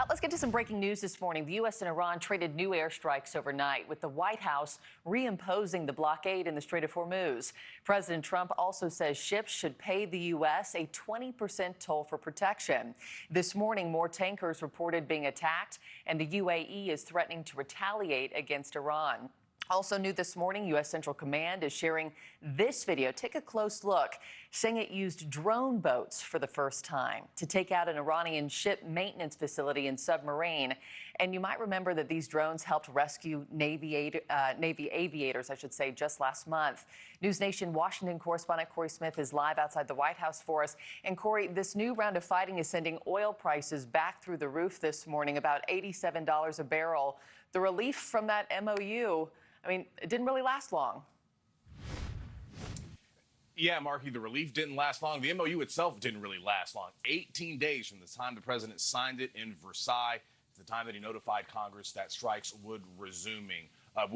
Let's get to some breaking news this morning. The U.S. and Iran traded new airstrikes overnight, with the White House reimposing the blockade in the Strait of Hormuz. President Trump also says ships should pay the U.S. a 20% toll for protection. This morning, more tankers reported being attacked, and the UAE is threatening to retaliate against Iran. Also new this morning, U.S. Central Command is sharing this video. Take a close look, saying it used drone boats for the first time to take out an Iranian ship maintenance facility and submarine. And you might remember that these drones helped rescue Navy aviators, just last month. NewsNation Washington correspondent Cory Smith is live outside the White House for us. And Cory, this new round of fighting is sending oil prices back through the roof this morning, about $87 a barrel. The relief from that MOU, it didn't really last long. Yeah, Markie, the relief didn't last long. The MOU itself didn't really last long. 18 days from the time the president signed it in Versailles to the time that he notified Congress that strikes would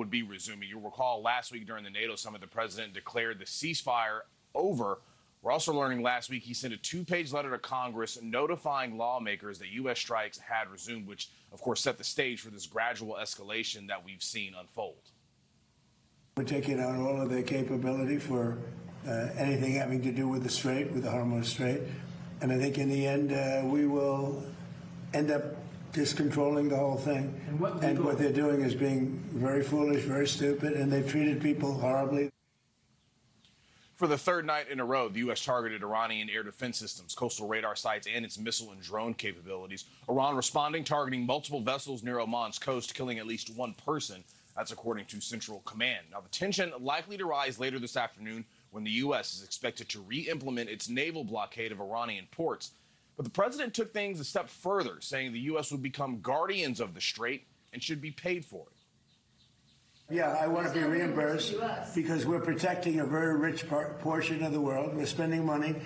be resuming. You'll recall last week during the NATO summit, the president declared the ceasefire over. We're also learning last week he sent a 2-page letter to Congress notifying lawmakers that U.S. strikes had resumed, which, of course, set the stage for this gradual escalation that we've seen unfold. We're taking out all of their capability for anything having to do with the Strait, with the Hormuz Strait. And I think in the end, we will end up just controlling the whole thing. And what they're doing is being very foolish, very stupid, and they've treated people horribly. For the third night in a row, the U.S. targeted Iranian air defense systems, coastal radar sites, and its missile and drone capabilities. Iran responding, targeting multiple vessels near Oman's coast, killing at least one person. That's according to Central Command. Now, the tension likely to rise later this afternoon when the U.S. is expected to re-implement its naval blockade of Iranian ports. But the president took things a step further, saying the U.S. would become guardians of the Strait and should be paid for it. Yeah, I want to be reimbursed because we're protecting a very rich portion of the world. We're spending money.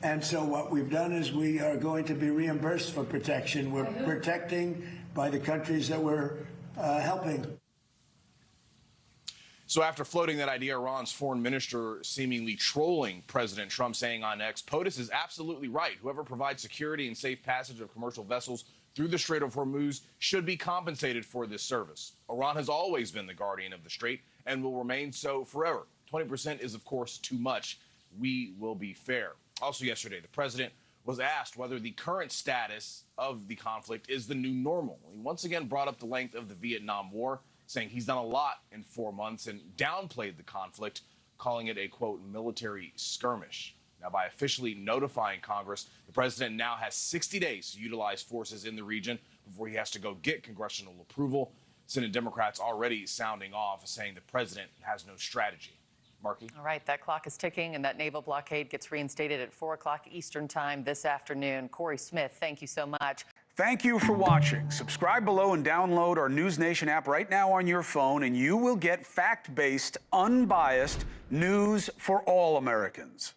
And so what we've done is we are going to be reimbursed for protection. We're protecting by the countries that we're helping. So after floating that idea, Iran's foreign minister seemingly trolling President Trump, saying on X, POTUS is absolutely right. Whoever provides security and safe passage of commercial vessels through the Strait of Hormuz should be compensated for this service. Iran has always been the guardian of the Strait and will remain so forever. 20% is, of course, too much. We will be fair. Also yesterday, the president was asked whether the current status of the conflict is the new normal. He once again brought up the length of the Vietnam War, saying he's done a lot in 4 months and downplayed the conflict, calling it a, quote, military skirmish. Now, by officially notifying Congress, the president now has 60 days to utilize forces in the region before he has to go get congressional approval. Senate Democrats already sounding off, saying the president has no strategy. Markie? All right, that clock is ticking, and that naval blockade gets reinstated at 4 o'clock Eastern time this afternoon. Cory Smith, thank you so much. Thank you for watching. Subscribe below and download our NewsNation app right now on your phone, and you will get fact-based, unbiased news for all Americans.